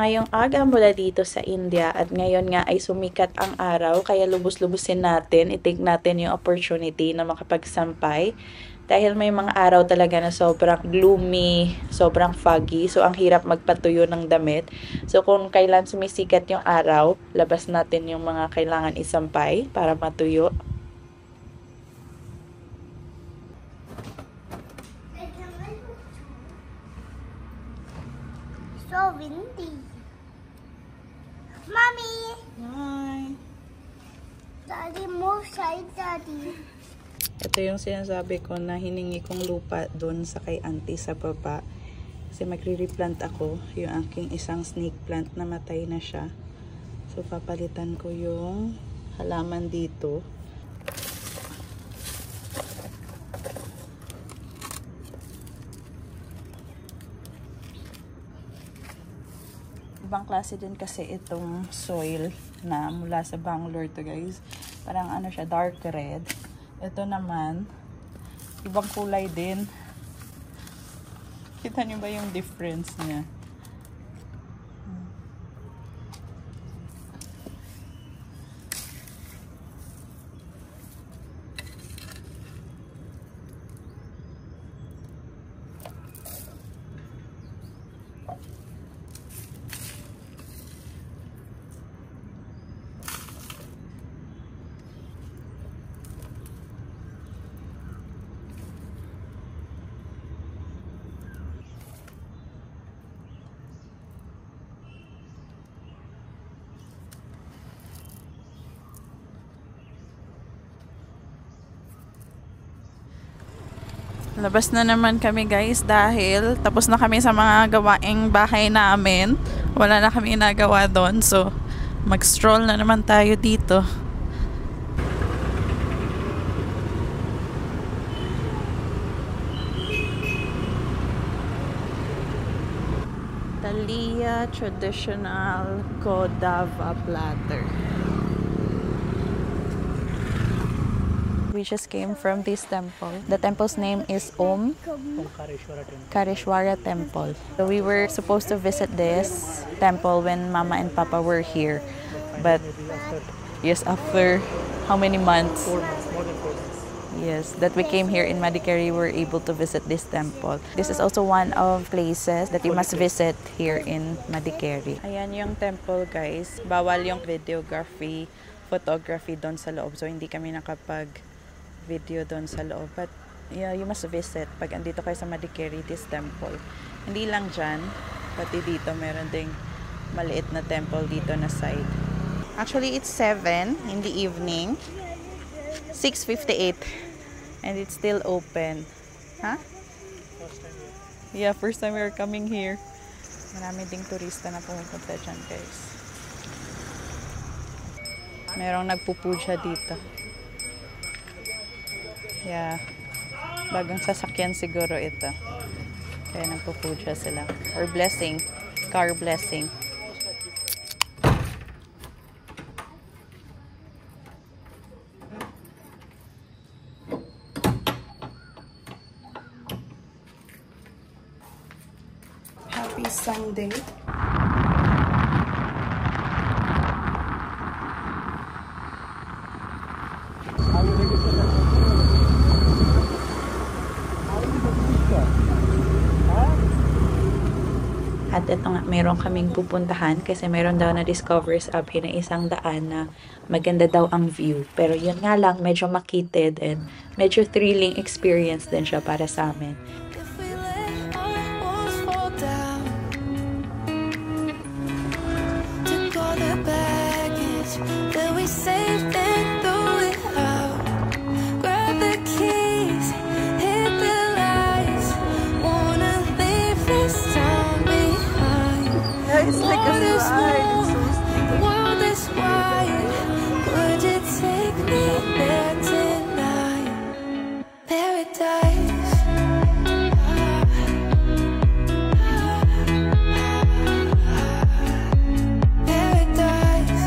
ngayong aga mula dito sa India at ngayon nga ay sumikat ang araw kaya lubos-lubusin natin, i-take natin yung opportunity na makapagsampay dahil may mga araw talaga na sobrang gloomy, sobrang foggy, so ang hirap magpatuyo ng damit. So kung kailan sumisikat yung araw, labas natin yung mga kailangan isampay para matuyo. So windy. Mommy! Hi! Daddy, move side, Daddy. Ito yung sinasabi ko na hiningi kong lupa doon sa kay auntie sa baba. Kasi magre-replant ako. Yung aking isang snake plant na matay na siya. So papalitan ko yung halaman dito. Ibang klase din kasi itong soil na mula sa Bangalore to guys. Parang ano siya, dark red. Ito naman, ibang kulay din. Kita nyo ba yung difference niya? Labas na naman kami guys dahil tapos na kami sa mga gawaing bahay namin. Wala na kami nagawa doon. So, mag-stroll na naman tayo dito. Thalia Traditional Godava Platter. We just came from this temple. The temple's name is Om Kareshwara Temple. So we were supposed to visit this temple when Mama and Papa were here. But yes, after how many months? 4 months, more than 4 months. Yes, that we came here in Madikeri, we were able to visit this temple. This is also one of places that you must visit here in Madikeri. Ayan yung temple guys. Bawal yung videography, photography doon sa loob. So hindi kami nakapag-video doon sa loob. But yeah, you must visit pag andito kayo sa Madikeri, this temple. Hindi lang dyan, pati dito meron ding maliit na temple dito na side. Actually, it's 7 in the evening. 6:58 and it's still open. Huh? First time here. Yeah, first time we're coming here. Marami ding turista na pumupunta dyan, guys. Merong nagpupuja dito. Yeah. Bagong sasakyan siguro ito. Kaya nagpupuja sila. Or blessing. Car blessing. Happy Sunday. At ito nga, meron kaming pupuntahan kasi meron daw na discover sa Abhi na isang daan na maganda daw ang view. Pero yun nga lang, medyo makitid and medyo thrilling experience din siya para sa amin. It's like a slide. It's so steep. World is wide. Would you take me there tonight? Paradise. Paradise.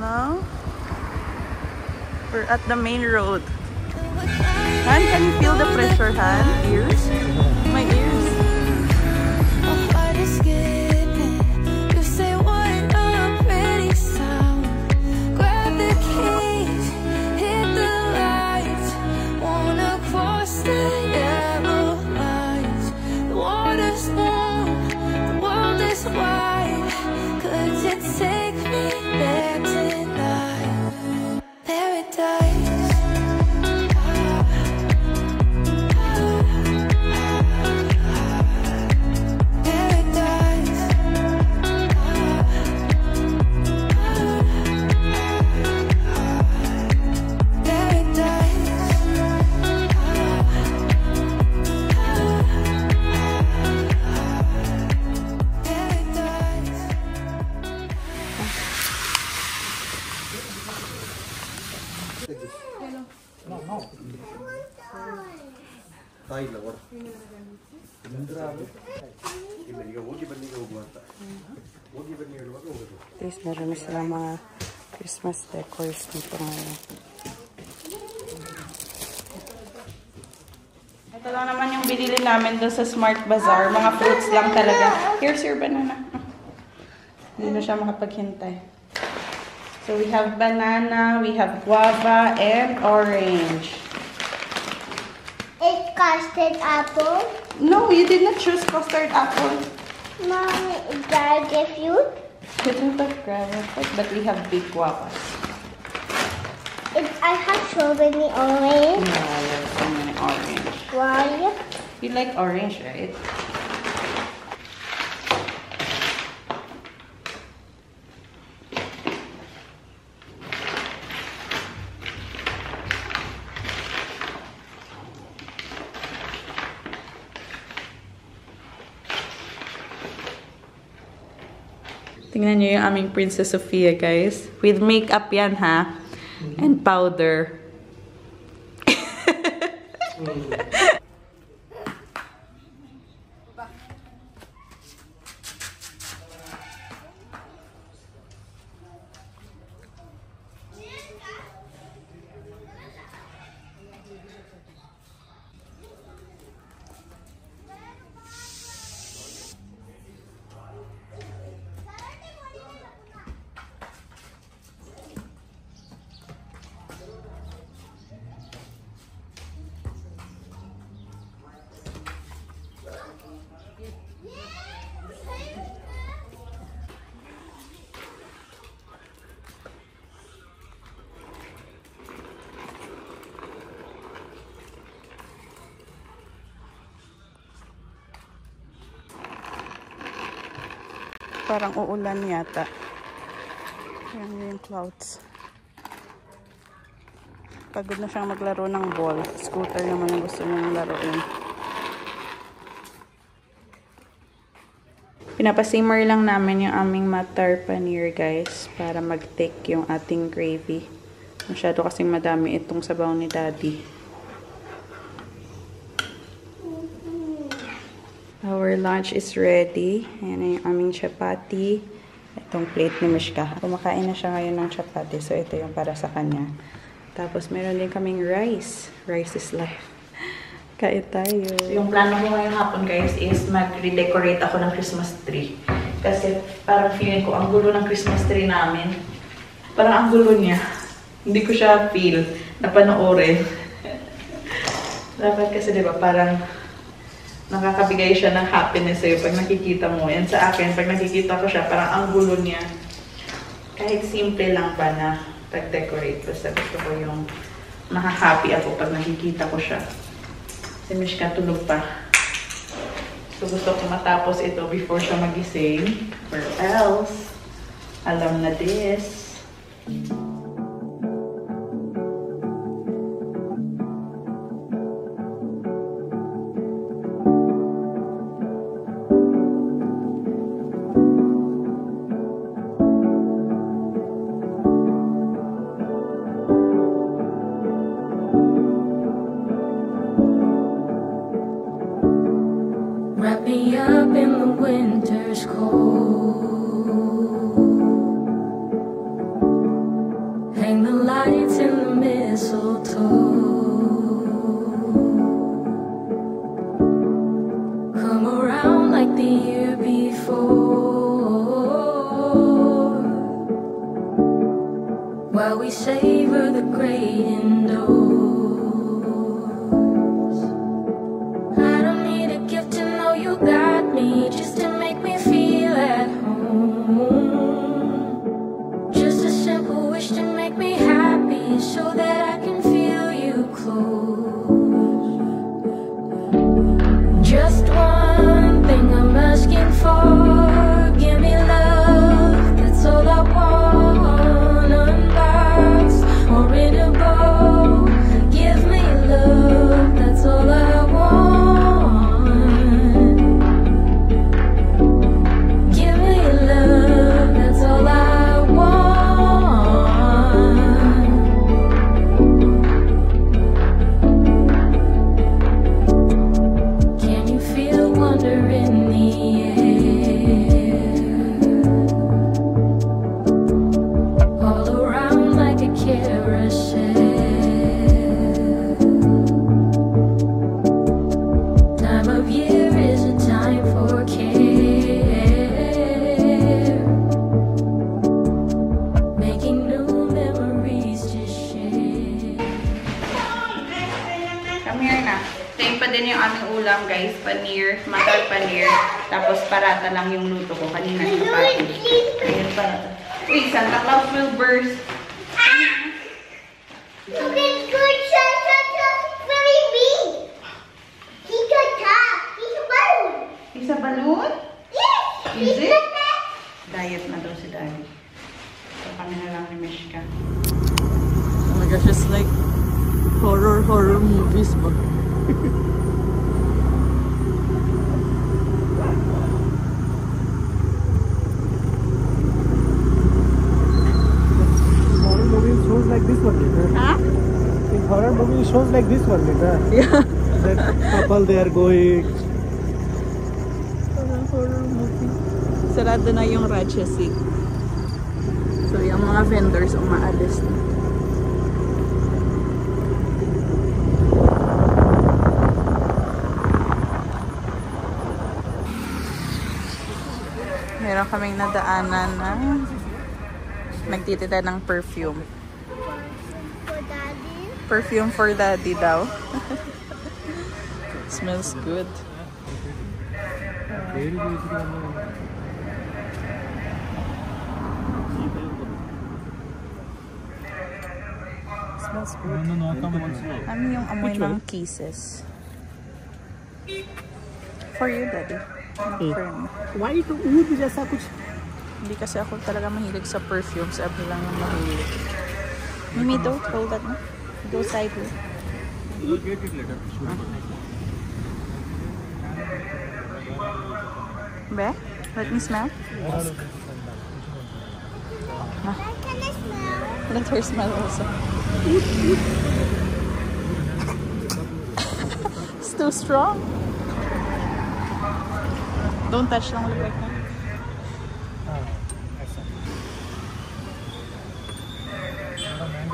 Now, we're at the main road. Han, can you feel the pressure, Han? Ears? My ears. What is skipping? You say what a pretty sound. Grab the keys, hit the lights. Wanna cross the yellow lines. The water's warm, the world is wide. Could you take me there tonight? Paradise. Guys, marami silang mga Christmas decors dito ngayon. Ito lang naman yung binili namin doon sa Smart Bazaar. Mga fruits lang talaga. Here's your banana. Hindi na siya makapaghintay. So we have banana, we have guava, and orange. It's custard apple. No, you did not choose custard apple. Mommy, dragon fruit. We don't have dragon fruit, but we have big guavas. I have so many orange. No, I have so many orange. Why? You like orange, right? Tingnan niyo yung aming Princess Sophia, guys. With makeup yan, ha? And powder. Parang uulan yata. Ayan yung clouds. Pagod na siyang maglaro ng ball. Scooter naman yung gusto niyang laruin. Pinapasimmer lang namin yung aming matar paneer, guys, para mag-take yung ating gravy. Masyado kasing madami itong sabaw ni Daddy. Our lunch is ready. Ayan na yung aming chapati. Itong plate ni Mishka. Kumakain na siya ngayon ng chapati. So, ito yung para sa kanya. Tapos, meron din kaming rice. Rice is life. Kain tayo. Yung plano ko ngayong hapon, guys, is mag-redecorate ako ng Christmas tree. Kasi, parang feeling ko, ang gulo ng Christmas tree namin. Parang ang gulo niya. Hindi ko siya feel na panoorin. Dapat kasi, diba, parang nakakabigay siya ng happiness sa'yo pag nakikita mo. Yan sa akin, pag nakikita ko siya, parang ang gulo niya. Kahit simple lang ba na pag-decorate. Basta gusto ko yung makahappy ako pag nakikita ko siya. Si Mishka tulog pa. So gusto ko matapos ito before siya magising. Or else, alam na this. Wrap me up in the winter's cold. mistletoe. Come around like the year before, while we savor the great indoors. I don't need a gift to know you got me, just to make me feel at home. Just a simple wish to make me happy, so that I can feel you close. Just one thing I'm asking for, give me love, that's all I want. Unbox or in a bowl, give me love, that's all I want. Give me love, that's all I want. Can you feel wonder in the air? All around like a carousel. Time of year is a time for care, making new memories to share. Come here na. Same pa din yung aming ulam, guys. Paneer, matar paneer. Tapos parata lang yung luto ko. Kanina chapati. Ayan, parata. Uy, Santa Claus will burst. Look at good Santa Claus, very big. He's a top. He's a balloon. Is a balloon? Yes. Is he's it? a top. Diet na daw si Daddy. So kami na lang ni Mishka. Oh my gosh, it's like horror movies ba? Horror movie shows like this one, Ha? in horror movie shows like this one, Yeah. that couple they are going. Horror movie. Sarado na yung Ratchasik. So, yung mga vendors umaalis na. Meron kaming nadaanan na nagtitita ng perfume. For Daddy. Perfume for Daddy daw. Smells good. Smells good. Ano yung amoy ng kisses? For you, Daddy. Not for me. White wood जैसा कुछ. Hindi kasi ako talaga mahilig sa perfumes. Abby lang yung mahilig. Mimi, do hold that na. Go side way. Be, let me smell. Can I smell? Let her smell also. It's too strong. Don't touch lang ulit like that.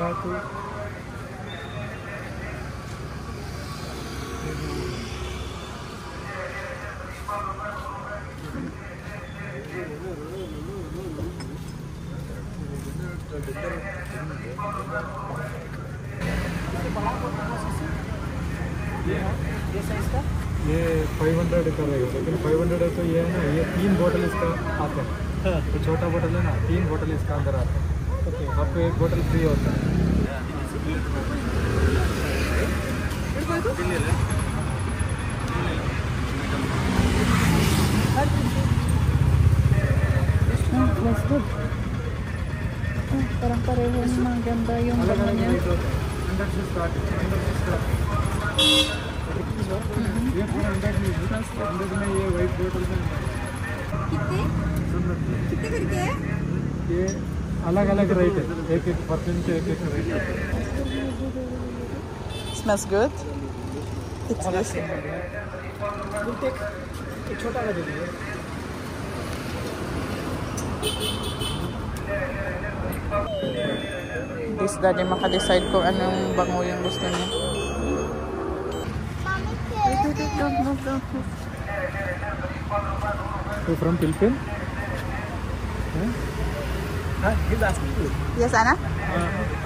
महंगा तो ये 500 का रहेगा, लेकिन 500 है तो ये है ना, ये 3 बोतल इसका आता है। तो छोटा बोतल है ना, 3 बोतल इसका अंदर आता है। आपको 1 बोतल फ्री होता है। That's good. Oh, parang pareho ng ganda yung अलग bango अलग niya. रेट होता है। 100 से स्टार्ट है, 100 से स्टार्ट है। ये पूरा 100 में है। 100 में ये वाइट बोतल में कितने करके है? ये अलग अलग रेट है, एक एक परफ्यूम के एक एक रेट है। Smells good. It's अलग this. से एक छोटा का दे दीजिए। least daddy makadecide kung anong bango yung gusto niya. So from Philippines? Huh? He's asking you. Yes, Anna?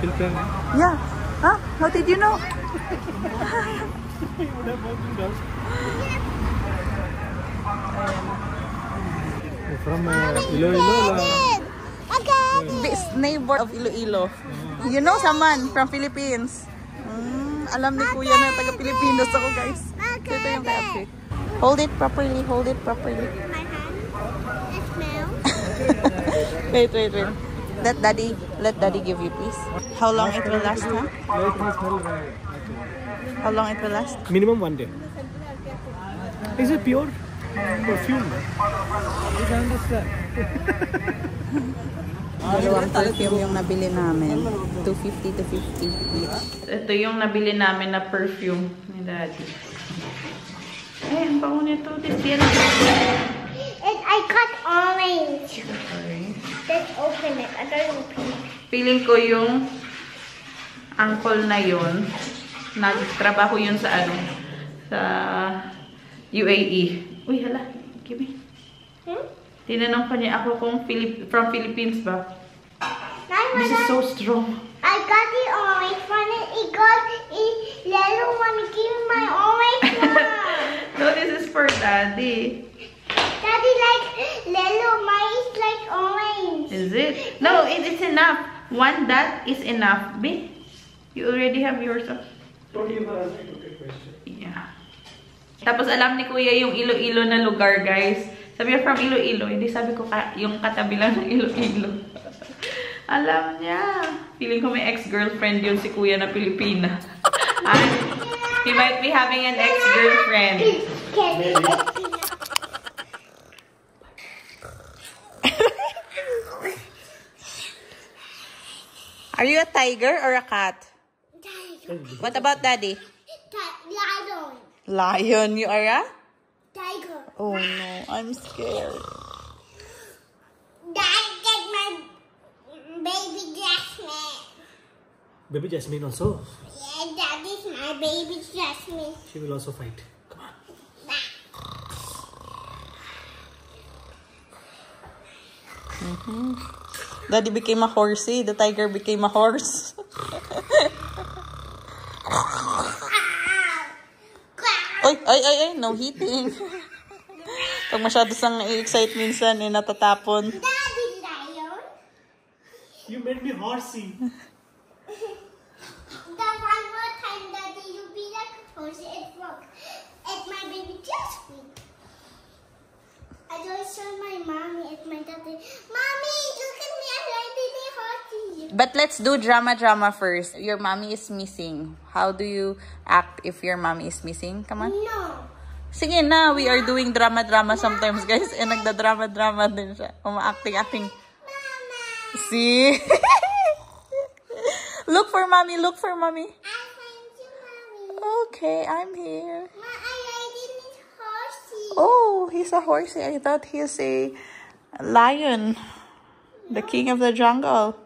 Philippines. Yeah. Huh? How did you know? From Iloilo. This neighbor of Iloilo. You know someone from Philippines. Alam ni Kuya na taga Pilipinas ako, guys. So, ito yung kape. Hold it properly. Hold it properly. My hand. It smells. Wait. Let daddy give you, please. How long it will last, huh? How long it will last? Minimum 1 day. Is it pure perfume? You can understand. Dalawang perfume yung nabili namin. 250 to 50 each. Ito yung nabili namin na perfume ni Daddy. Eh, ang bango nito. I got orange. Let's open it. I don't open it. Feeling ko yung uncle na yun, nagtrabaho yun sa sa UAE. Uy, hala. Give me. Tinanong pa niya ako kung from Philippines ba? This is so strong. I got the orange one and it got a yellow one. Give me my orange one. No, this is for Daddy. Daddy like yellow, mine is like orange. Is it? No, it's enough. One dot is enough. B, you already have yours. Yeah. Tapos alam ni Kuya yung Iloilo na lugar, guys. Sabi niya from Iloilo. Hindi sabi ko yung katabi lang ng Iloilo. Alam niya. Feeling ko may ex-girlfriend yun si Kuya na Pilipina. He might be having an ex-girlfriend. Are you a tiger or a cat? Tiger. What about Daddy? Lion. Lion. You are a? Tiger. Oh no, I'm scared. Dad, get my baby Jasmine. Baby Jasmine also. Yeah, that is my baby Jasmine. She will also fight. Come on. Daddy became a horsey. The tiger became a horse. Ay, no hitting. Pag masyado sang i-excite minsan, natatapon. Daddy lion. You made me horsey. The one more time, Daddy, you be like a horsey at work. At my baby Jasmine. I just saw my mommy at my daddy. Mommy, look at me, I'm like baby horsey. But let's do drama first. Your mommy is missing. How do you act if your mommy is missing? Come on. No. Sige na, we are doing drama sometimes, guys. Eh, nagda-drama din siya. Uma-acting. Mama. See? Look for mommy. I find you, mommy. Okay, I'm here. Ma, I didn't horsey. Oh, he's a horsey. I thought he's a lion. The king of the jungle.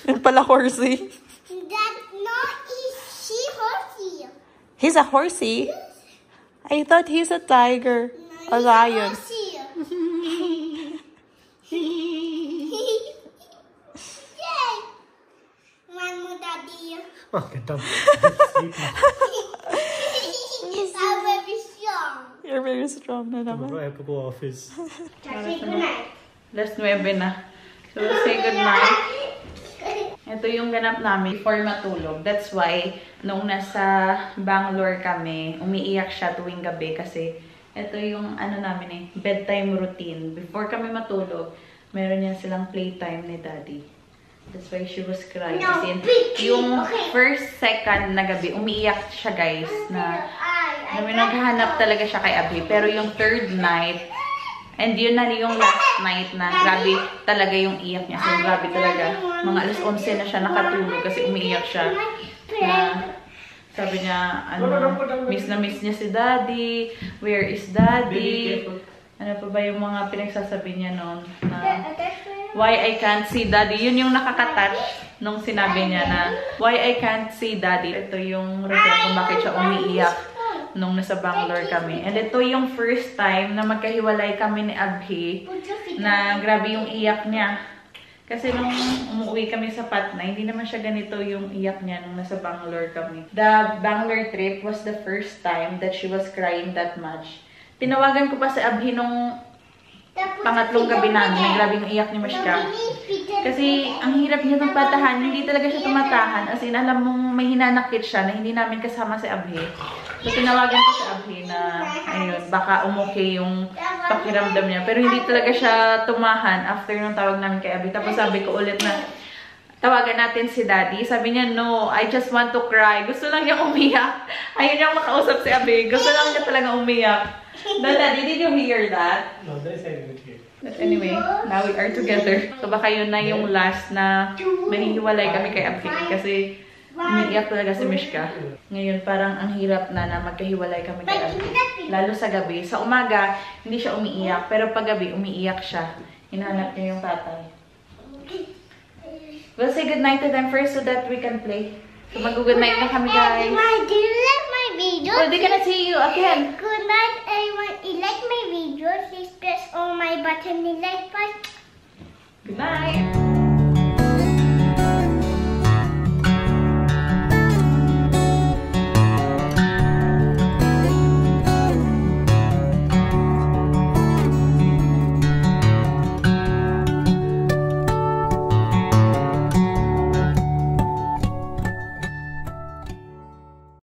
Yun pala horsey. That no, is she horsey? He's a horsey. I thought he's a tiger. A lion. Yay! One more, Daddy. Oh, get down. I'm very strong. You're very strong na naman. Tomorrow I have to go office. Say good night. Last 9 na. So, say good night. Ito yung ganap namin before matulog. That's why, nung nasa Bangalore kami, umiiyak siya tuwing gabi kasi ito yung namin bedtime routine. Before kami matulog, meron yan silang playtime ni Daddy. That's why she was crying. No, Kasi Vicky. yung Okay. first, second na gabi, umiiyak siya, guys, na naghahanap talaga siya kay Abby. Pero yung third night, and yun na yung last night na grabe talaga yung iyak niya. So, grabe talaga. Mga alas 11 na siya nakatulog kasi umiiyak siya. Na, sabi niya, miss na miss niya si Daddy. Where is Daddy? Ano pa ba yung mga pinagsasabi niya noon? Na why I can't see daddy. Yun yung nakaka-touch nung sinabi niya na, why I can't see daddy. Ito yung reason kung bakit siya umiiyak nung nasa Bangalore kami. And ito yung first time na magkahiwalay kami ni Abhi na grabe yung iyak niya. Kasi nung umuwi kami sa Patna, hindi naman siya ganito yung iyak niya nung nasa Bangalore kami. The Bangalore trip was the first time that she was crying that much. Tinawagan ko pa si Abhi nung pangatlong gabi namin, na grabe yung iyak ni Mishka. Kasi ang hirap niya itong patahan, hindi talaga siya tumatahan. As in, alam mong may hinanakit siya na hindi namin kasama si Abhi. So, tinawagan ko si Abhi na, ayun, baka umokay yung pakiramdam niya. Pero hindi talaga siya tumahan after nung tawag namin kay Abhi. Tapos sabi ko ulit na, tawagan natin si Daddy. Sabi niya, no, I just want to cry. Gusto lang niya umiyak. Ayun niyang makausap si Abhi. Gusto lang niya talaga umiyak. No, Daddy, did you hear that? No, they said it here. But anyway, now we are together. So baka yun na yung last na mahihiwalay kami kay Abhi. Kasi umiiyak talaga si Mishka. Ngayon parang ang hirap na magkahiwalay kami kay Abhi. Lalo sa gabi. Sa umaga, hindi siya umiiyak. Pero pag gabi, umiiyak siya. Hinahanap niya yung tatay. We'll say goodnight to them first so that we can play. So mag-good night na kami, guys. Do you like my video? Well, they cannot see you again. Good night, everyone. You like my video? Please press on my button. You like my... Good night.